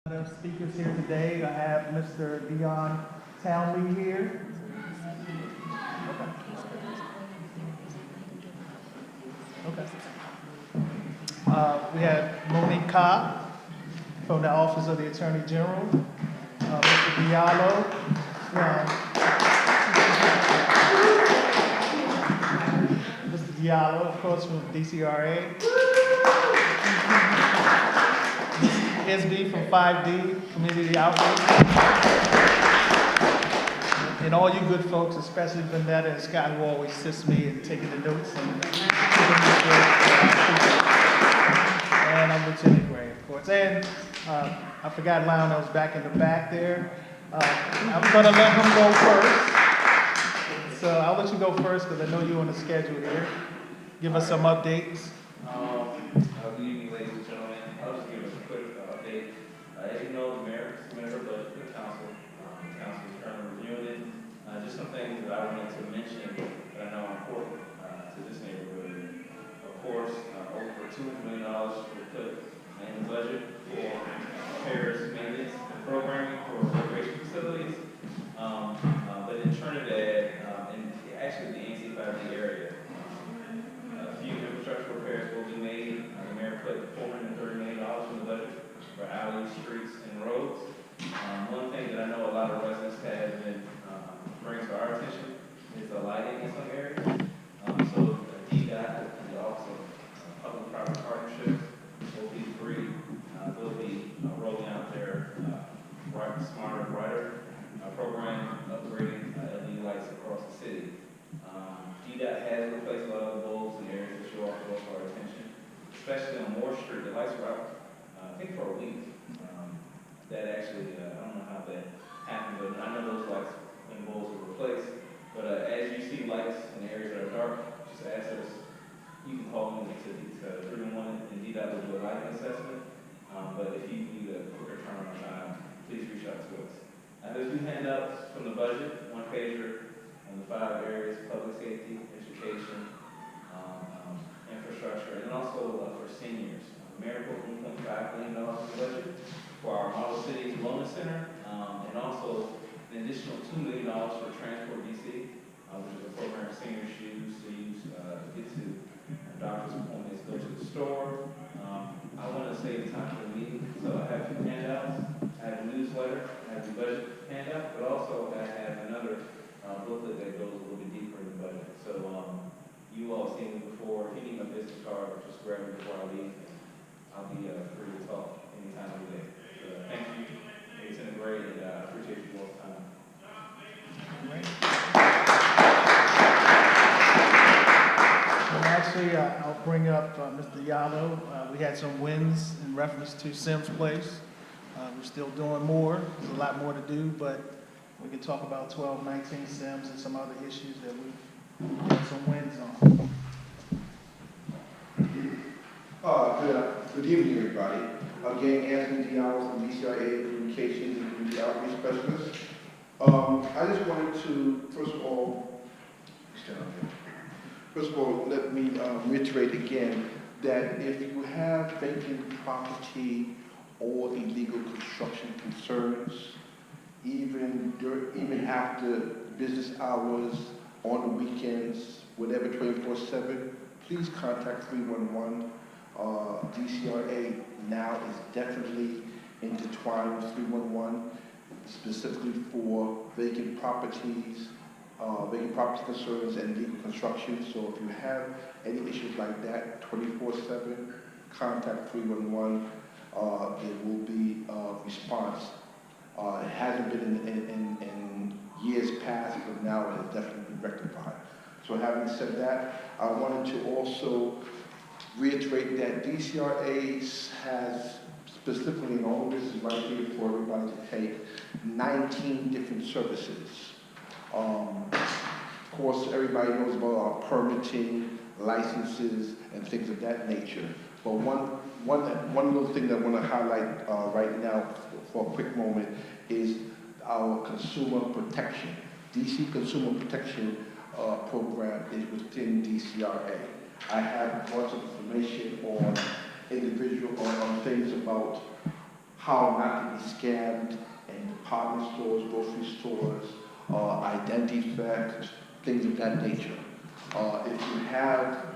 Speakers here today. I have Mr. Dion Townley here. Okay. We have Monique Cobb from the Office of the Attorney General. Mr. Diallo Mr. Diallo, of course, from DCRA. SB from 5D, Community Outreach. And all you good folks, especially Vanetta and Scott, who always assist me in taking the notes. And I'm Lieutenant Gray, of course. And I forgot Lionel's back in the back there. I'm going to let him go first. So I'll let you go first because I know you're on the schedule here. Give us some updates. Good evening, ladies and gentlemen. I'll just give us a quick update. As you know, the mayor submitted her budget to the council. The council is currently reviewing it. Just some things that I wanted to mention that I know are important to this neighborhood. Of course, over $200 million were put in the budget for repairs, maintenance, and programming for recreation facilities. But in Trinidad, and actually the NC5D area, a few infrastructure repairs will be made. The mayor put $430 million in the budget for alleys, streets, and roads. One thing that I know a lot of residents have been bringing to our attention is the lighting in some areas. So DDOT, the Office of Public-Private Partnerships, OP3, will be rolling out their Smarter, Brighter program, upgrading LED lights across the city. DDOT has replaced a lot of the bulbs in areas that show off to our attention, especially on Moore Street. The lights were out, I think, for a week. That actually, I don't know how that happened, but I know those lights and bulbs were replaced. But as you see lights in areas that are dark, just ask us. You can call me to 311 and DDOT will do a lighting assessment. But if you need a quicker turnaround time, please reach out to us. There's two handouts from the budget, one pager on the 5 areas: public safety, education, infrastructure, and then also for seniors. The mayor put $1.5 million in the budget for our Model Cities Wellness Center, and also an additional $2 million for Transport DC, which is a program seniors use to get to doctor's appointments, go to the store. I want to save time for the meeting, so I have 2 handouts. I have a newsletter, I have the budget handout, but also I have another booklet that goes a little bit deeper in the budget. So you all have seen me before. If you need my business card, just grab it before I leave. I'll be free to talk anytime of the day. Thank you, Lieutenant Gray, and I appreciate you all's time. And actually, I'll bring up Mr. Diallo. We had some wins in reference to Sims Place. We're still doing more. There's a lot more to do, but we can talk about 1219 Sims and some other issues that we get some wins on. Good evening, everybody. Again, Anthony Diallo from DCRA Communications and Community Outreach Specialist. I just wanted to, first of all, let me reiterate again that if you have vacant property or illegal construction concerns, even after business hours, on the weekends, whatever, 24/7, please contact 311. DCRA now is definitely intertwined with 311, specifically for vacant properties, vacant property concerns, and legal construction. So if you have any issues like that, 24/7, contact 311. There will be a response. It hasn't been in years past, but now it has definitely been rectified. So having said that, I wanted to also reiterate that DCRA has specifically, and all this is right here for everybody to take, 19 different services. Of course, everybody knows about our permitting, licenses, and things of that nature. But one little thing that I want to highlight right now for a quick moment is our consumer protection. DC Consumer Protection Program is within DCRA. I have lots of information on individual on things about how not to be scammed in department stores, grocery stores, identity theft, things of that nature. If you have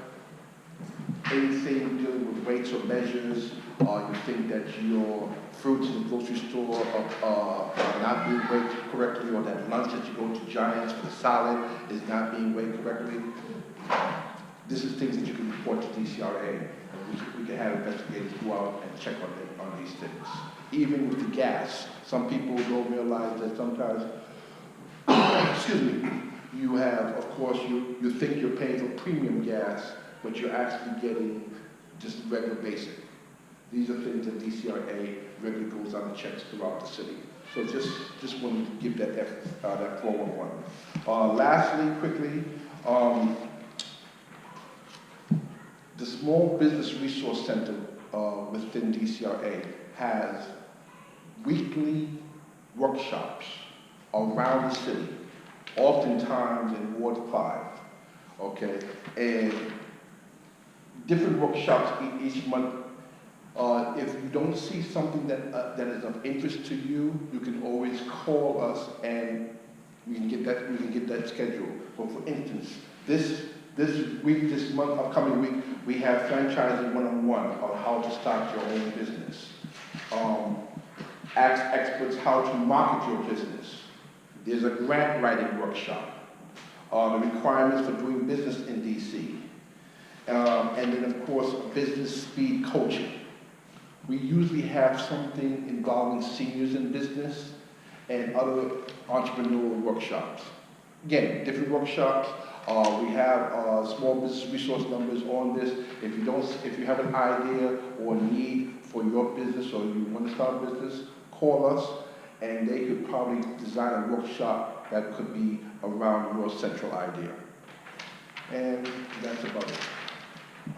anything dealing with weights or measures, you think that your fruits in the grocery store are not being weighed correctly, or that lunch that you go to Giants for the salad is not being weighed correctly, this is things that you can report to DCRA, and we can have investigators go out and check on these things. Even with the gas, some people don't realize that sometimes, excuse me, you have, of course, you think you're paying for premium gas, but you're actually getting just regular basic. These are things that DCRA regularly goes out and checks throughout the city. So just wanted to give that 411. Lastly, quickly, the Small Business Resource Center within DCRA has weekly workshops around the city, oftentimes in Ward 5, okay? And different workshops each month. If you don't see something that is of interest to you, you can always call us and we can get that scheduled. But for instance, this month, upcoming week, we have franchising 101 on how to start your own business. Ask experts how to market your business. There's a grant writing workshop. The requirements for doing business in DC. And then of course, business speed coaching. We usually have something involving seniors in business and other entrepreneurial workshops. Again, different workshops. We have small business resource numbers on this. If you have an idea or need for your business or you want to start a business, call us and they could probably design a workshop that could be around your central idea. And that's about it.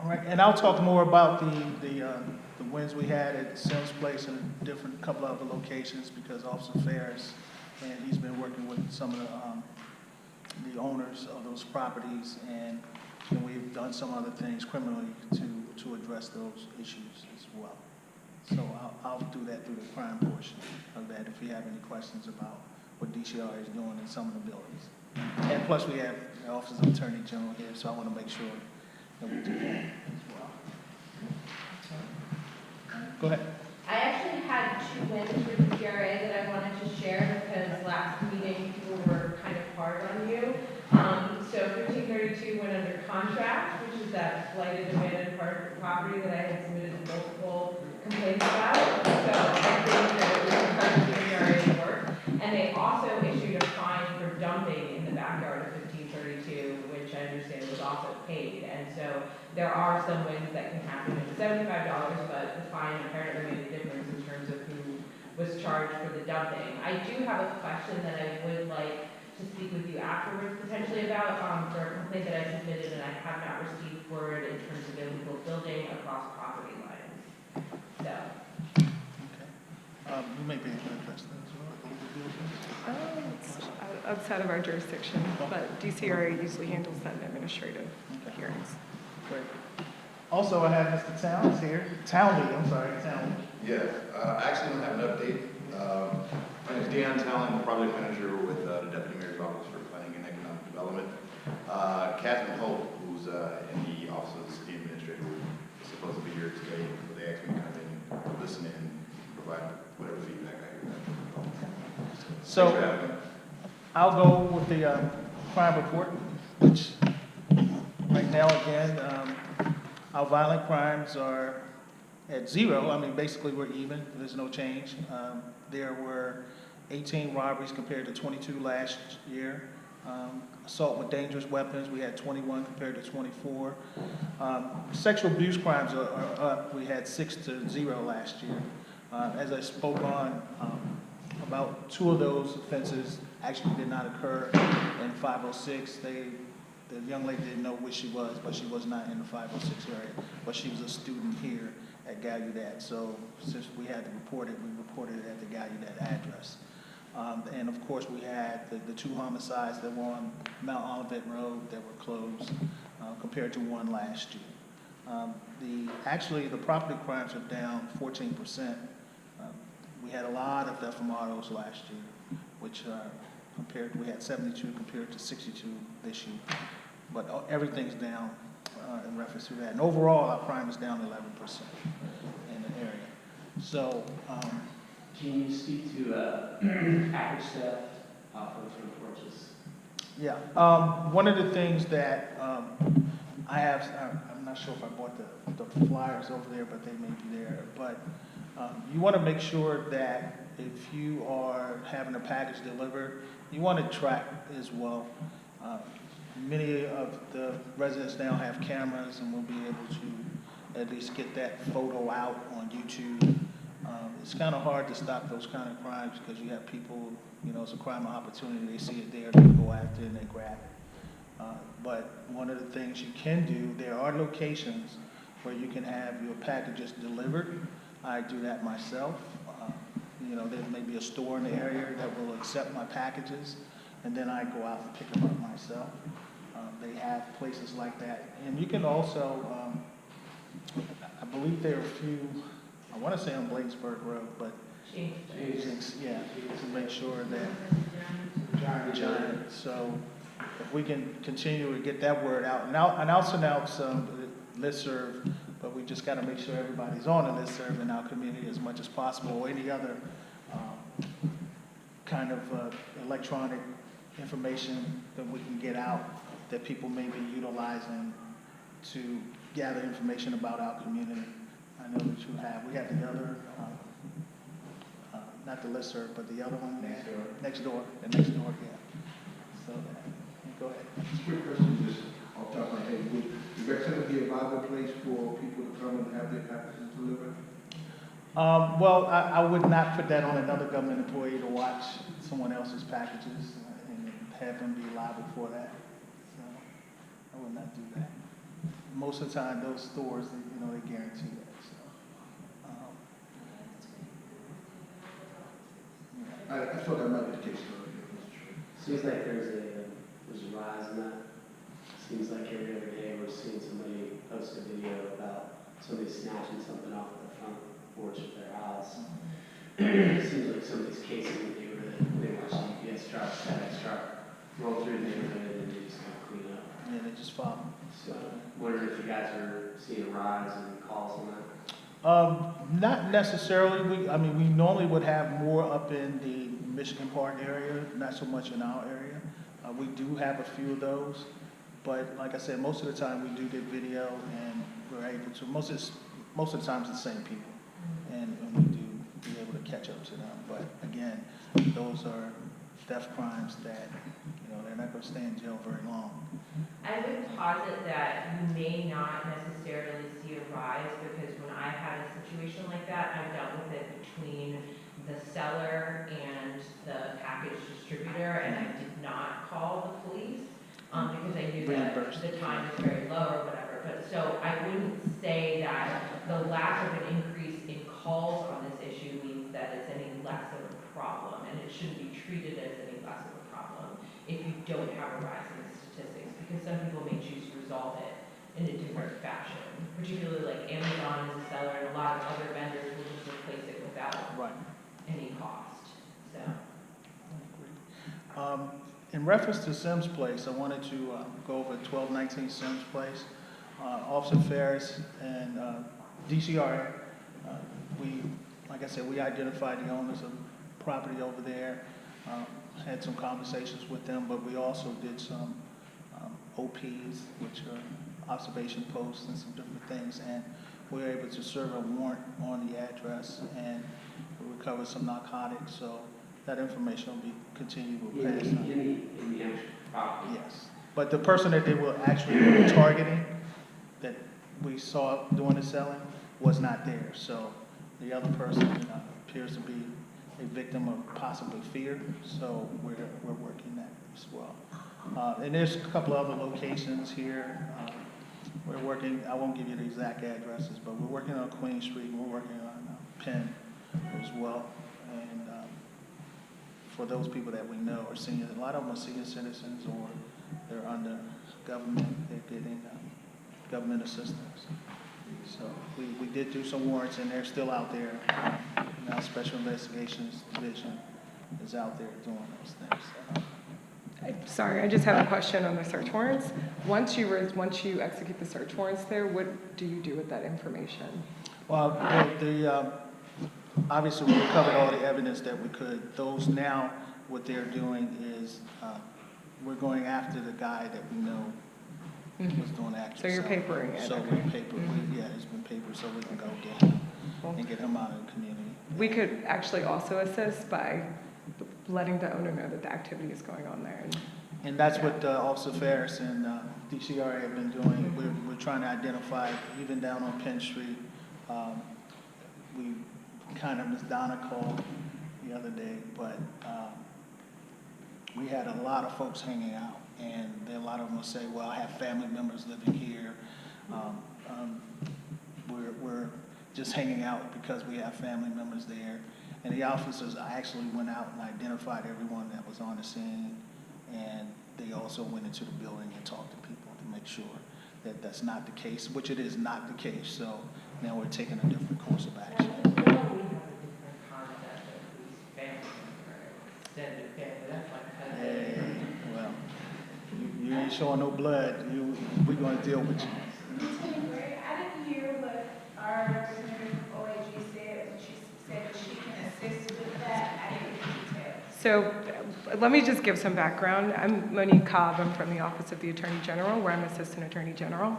All right, and I'll talk more about the wins we had at Sims Place and different couple of other locations because Officer Ferris, and he's been working with some of the owners of those properties, and we've done some other things criminally to address those issues as well. So I'll do that through the crime portion of that if you have any questions about what DCR is doing in some of the buildings. And plus we have the Office of Attorney General here, so I want to make sure that we do that as well. Go ahead. I actually had 2 wins for DCRA that I wanted to share because last meeting people were kind of hard on you. So 1532 went under contract, which is that blighted abandoned property that I had submitted multiple complaints about. So I think that it was because of DCRA's work. And they also issued a fine for dumping in the backyard of 1532, which I understand was also paid. And so there are some wins that can happen. It's $75, but the fine apparently made a difference in terms of who was charged for the dumping. I do have a question that I would like to speak with you afterwards potentially about for a complaint that I submitted and I have not received word in terms of illegal building across property lines. So. Okay. You may be able to address that as well. It's outside of our jurisdiction, but DCRA usually handles that in administrative hearings. Great. Also, I have Mr. Towns here. Townley, I'm sorry, Townley. Yes, I actually don't have an update. My name is Deion Townley, I'm a project manager with the Deputy Mayor's Office for Planning and Economic Development. Catherine Holt, who's in the Office of the City Administrator, is supposed to be here today, but they asked me to come in, listen and provide whatever feedback I hear. So, I'll go with the crime report, which right now, again, our violent crimes are at 0. I mean, basically, we're even. There's no change. There were 18 robberies compared to 22 last year. Assault with dangerous weapons, we had 21 compared to 24. Sexual abuse crimes are up. We had 6 to 0 last year. As I spoke on, about 2 of those offenses actually did not occur in 506. The young lady didn't know where she was, but she was not in the 506 area. But she was a student here at Gallaudet. So since we had to report it, we reported it at the Gallaudet address. And of course, we had the 2 homicides that were on Mount Olivet Road that were closed compared to 1 last year. Actually, the property crimes are down 14%. we had a lot of theft from autos last year, which we had 72 compared to 62 this year. But everything's down in reference to that. And overall, our crime is down 11% in the area. So, Can you speak to package theft off of front porches? yeah, one of the things that I have, I'm not sure if I bought the flyers over there, but they may be there. But you want to make sure that if you are having a package delivered, you want to track as well. Many of the residents now have cameras and will be able to at least get that photo out on YouTube. It's kind of hard to stop those kind of crimes because you have people, it's a crime of opportunity. They see it there, they go after it and they grab it. But one of the things you can do, there are locations where you can have your packages delivered. I do that myself. There may be a store in the area that will accept my packages, and then I go out and pick them up myself. They have places like that. And you can also, I believe there are a few, I want to say on Bladensburg Road, but yeah, to make sure that Giant. So if we can continue to get that word out, and I'll send out some listserv, but we just got to make sure everybody's on a listserv in our community as much as possible, or any other kind of electronic information that we can get out that people may be utilizing to gather information about our community. I know that we have the other, not the listserv, but the other one. Next door, yeah. So, go ahead. Just a quick question, just off the top of my head. Would the rec center be a viable place for people to come and have their packages delivered? Well, I would not put that on another government employee to watch someone else's packages and have them be liable for that. So I would not do that. Most of the time, those stores, they guarantee that. So, I thought that might be the case. Seems like there's a rise in that. Seems like every other day we're seeing somebody post a video about somebody snatching something off the front porch of their house. It seems like some of these cases in the neighborhood, they watch UPS trucks, FedEx truck, roll through the neighborhood and they just kind of clean up. yeah, they just follow. So, wondering if you guys are seeing a rise in calls on that? Not necessarily. We normally would have more up in the Michigan Park area, not so much in our area. We do have a few of those, but like I said, most of the time we do get video, and we're able to. Most of the time it's the same people, and we do be able to catch up to them. But again, those are theft crimes that they're not going to stay in jail very long. I would posit that you may not necessarily see a rise, because when I had a situation like that, I dealt with it between the seller and the package distributor, and I did not call the police because I knew that the time was very low or whatever. But so I wouldn't say that the lack of an increase in calls on this issue means that it's any less of a problem, and it shouldn't be treated as any less of a problem if you don't have a rise in the statistics, because some people may choose to resolve it in a different fashion, particularly like Amazon is a seller, and a lot of other vendors will just replace it without any cost. So. In reference to Sims Place, I wanted to go over 1219 Sims Place. Officer Ferris and DCR, like I said, we identified the owners of the property over there, had some conversations with them, but we also did some OPs, which are observation posts and some different things, and we were able to serve a warrant on the address, and we recovered some narcotics, so that information will be continued with pass on. In the actual property? Yes, but the person that they were actually targeting, that we saw doing the selling, was not there, so the other person appears to be a victim of possibly fear, so we're working that as well. And there's a couple other locations here. We're working, I won't give you the exact addresses, but we're working on Queen Street, and we're working on Penn as well. And for those people that we know are senior, a lot of them are senior citizens, or they're under government, they're getting government assistance. So we did do some warrants, and they're still out there. our Special Investigations Division is out there doing those things. Sorry, I just have a question on the search warrants. Once you execute the search warrants there, what do you do with that information? Well, obviously, we recovered all the evidence that we could. Those now, what they're doing is, we're going after the guy that we know was doing the actual. So you're selling. papering it, So okay. we paper, yeah, it's been papered so we can go get him and get him out of the community. We could actually also assist by letting the owner know that the activity is going on there. And that's what Officer Ferris and DCRA have been doing. We're trying to identify, even down on Penn Street. We kind of, Ms. Donna called the other day, but we had a lot of folks hanging out, and a lot of them will say, well, I have family members living here. We're just hanging out because we have family members there. And the officers actually went out and identified everyone that was on the scene, and they also went into the building and talked to people to make sure that that's not the case, which it is not the case. So now we're taking a different course of action. Hey, well, you ain't showing no blood. We're going to deal with you. I didn't hear what our representative from OAG said, when she said that she can assist with that. I didn't get details. So let me just give some background. I'm Monique Cobb. I'm from the Office of the Attorney General, where I'm Assistant Attorney General.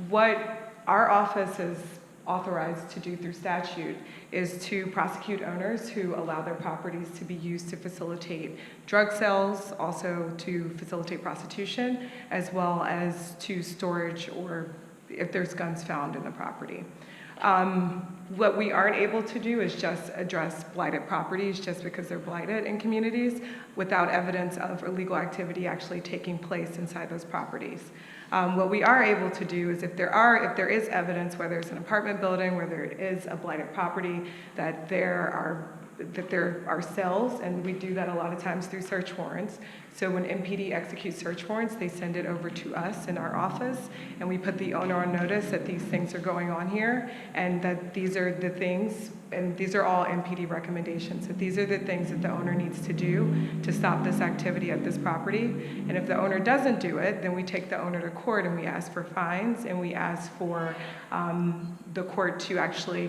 What our office is authorized to do through statute is to prosecute owners who allow their properties to be used to facilitate drug sales, also to facilitate prostitution, as well as to storage or if there's guns found in the property. What we aren't able to do is just address blighted properties just because they're blighted in communities without evidence of illegal activity actually taking place inside those properties. What we are able to do is if there is evidence, whether it's an apartment building, where there is a blighted property, that there are cells, and we do that a lot of times through search warrants. So when MPD executes search warrants, they send it over to us in our office, and we put the owner on notice that these things are going on here, and that these are the things, and these are all MPD recommendations, that these are the things that the owner needs to do to stop this activity at this property. And if the owner doesn't do it, then we take the owner to court and we ask for fines, and we ask for the court to actually